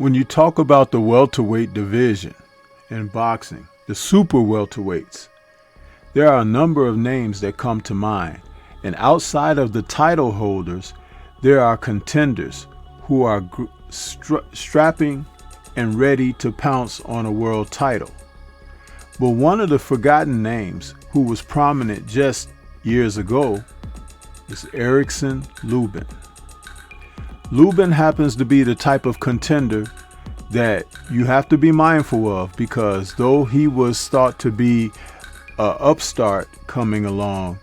When you talk about the welterweight division in boxing, the super welterweights, there are a number of names that come to mind. And outside of the title holders, there are contenders who are strapping and ready to pounce on a world title. But one of the forgotten names who was prominent just years ago is Erickson Lubin. Lubin happens to be the type of contender that you have to be mindful of, because though he was thought to be an upstart coming along,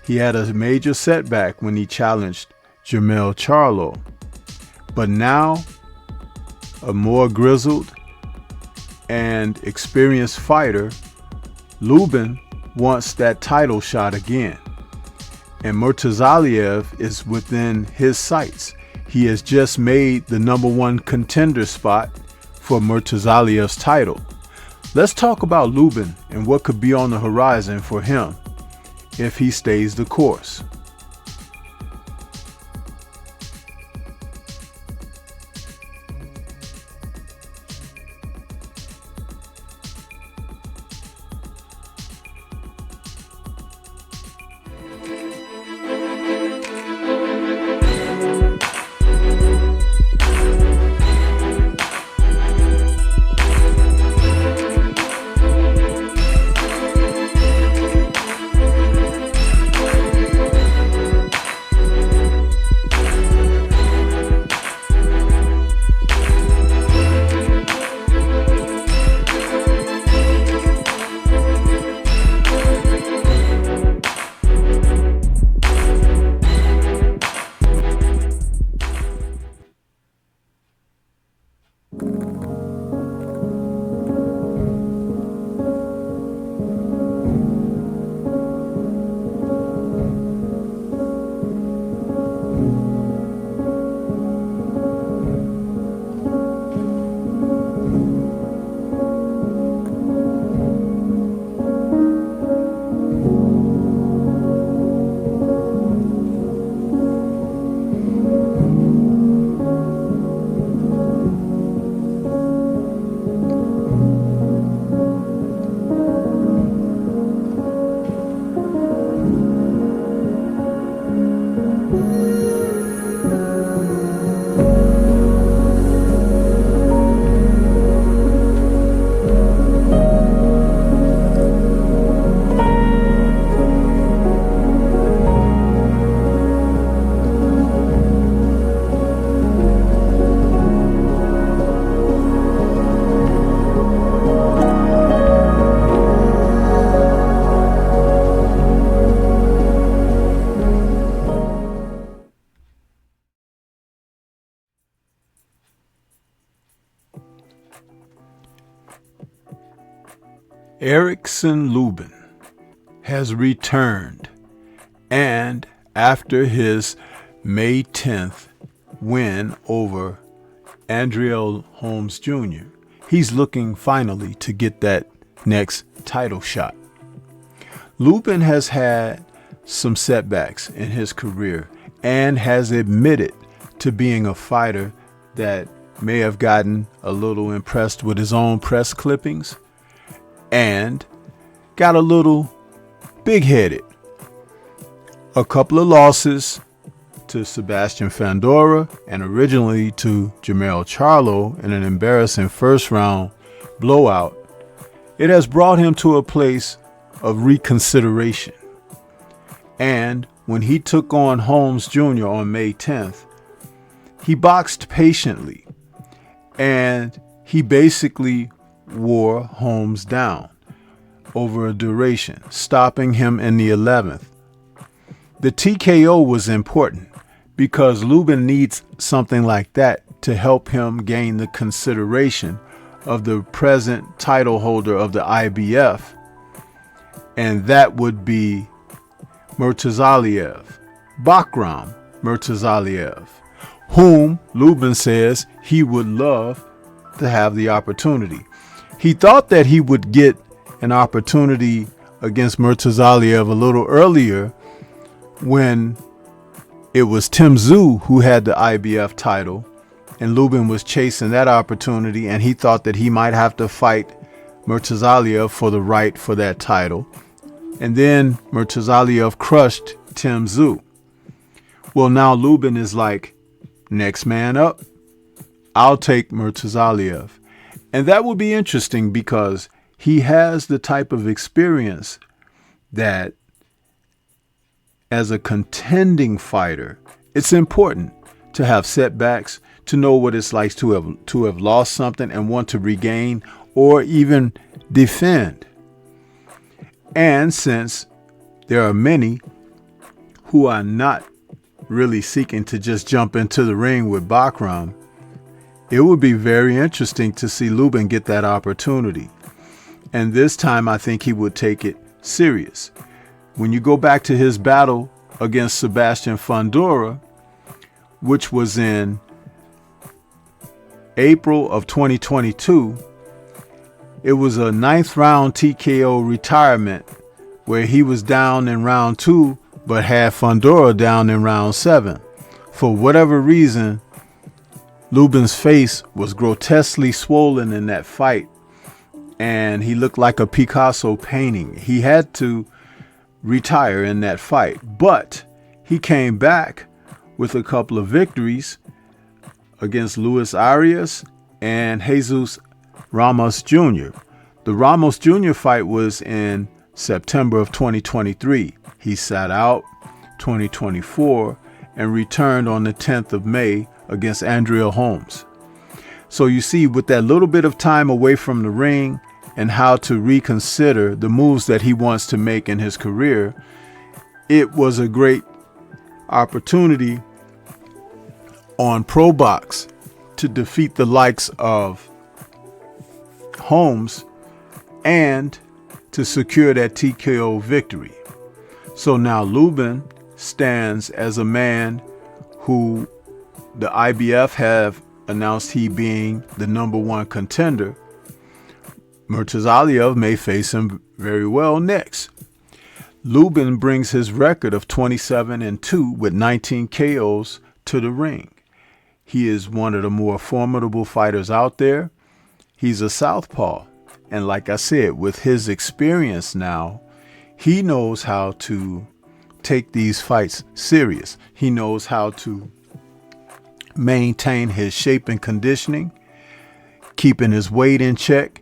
he had a major setback when he challenged Jermell Charlo. But now, a more grizzled and experienced fighter, Lubin wants that title shot again. And Murtazaliev is within his sights. He has just made the #1 contender spot for Murtazaliev's title. Let's talk about Lubin and what could be on the horizon for him if he stays the course. Erickson Lubin has returned, and after his May 10th win over Andriel Holmes Jr., he's looking finally to get that next title shot. Lubin has had some setbacks in his career and has admitted to being a fighter that may have gotten a little impressed with his own press clippings and got a little big-headed. A couple of losses to Sebastian Fandora and originally to Jermell Charlo in an embarrassing first-round blowout, it has brought him to a place of reconsideration. And when he took on Holmes Jr. on May 10th, he boxed patiently, and he basically wore Holmes down over a duration, stopping him in the 11th. The TKO was important because Lubin needs something like that to help him gain the consideration of the present title holder of the IBF, and that would be Murtazaliev, Bakram Murtazaliev, whom Lubin says he would love to have the opportunity. He thought that he would get an opportunity against Murtazaliev a little earlier when it was Tim Tszyu who had the IBF title and Lubin was chasing that opportunity, and he thought that he might have to fight Murtazaliev for the right for that title. And then Murtazaliev crushed Tim Tszyu. Well, now Lubin is like, next man up, I'll take Murtazaliev. And that would be interesting because he has the type of experience that as a contending fighter, it's important to have setbacks, to know what it's like to have lost something and want to regain or even defend. And since there are many who are not really seeking to just jump into the ring with Bakram, it would be very interesting to see Lubin get that opportunity. And this time I think he would take it serious. When you go back to his battle against Sebastian Fundora, which was in April of 2022, it was a 9th round TKO retirement where he was down in round 2 but had Fundora down in round 7. For whatever reason, Lubin's face was grotesquely swollen in that fight, and he looked like a Picasso painting. He had to retire in that fight, but he came back with a couple of victories against Luis Arias and Jesus Ramos Jr. The Ramos Jr. fight was in September of 2023. He sat out 2024 and returned on the 10th of May against Andrea Holmes. So you see, with that little bit of time away from the ring and how to reconsider the moves that he wants to make in his career, it was a great opportunity on Pro Box to defeat the likes of Holmes and to secure that TKO victory. So now Lubin stands as a man who the IBF have announced he being the #1 contender. Murtazaliev may face him very well next. Lubin brings his record of 27-2 with 19 KOs to the ring. He is one of the more formidable fighters out there. He's a southpaw. And like I said, with his experience now, he knows how to take these fights serious. He knows how to maintain his shape and conditioning, keeping his weight in check.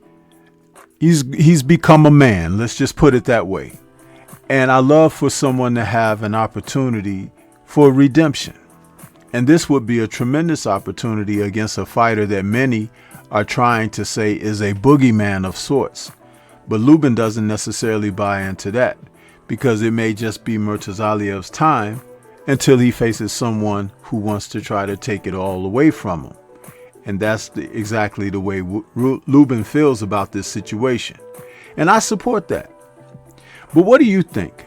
He's become a man, let's just put it that way. And I love for someone to have an opportunity for redemption. And this would be a tremendous opportunity against a fighter that many are trying to say is a boogeyman of sorts. But Lubin doesn't necessarily buy into that, because it may just be Murtazaliev's time until he faces someone who wants to try to take it all away from him. And that's exactly the way Lubin feels about this situation. And I support that. But what do you think?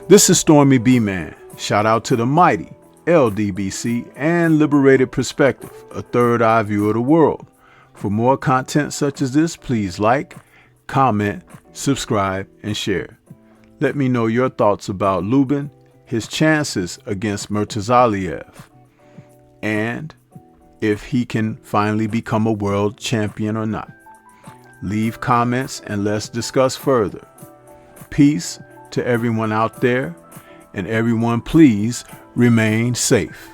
This is Stormy B-Man. Shout out to the mighty LDBC and Liberated Perspective, a third eye view of the world. For more content such as this, please like, comment, subscribe, and share. Let me know your thoughts about Lubin, his chances against Murtazaliev, and if he can finally become a world champion or not. Leave comments and let's discuss further. Peace to everyone out there, and everyone please remain safe.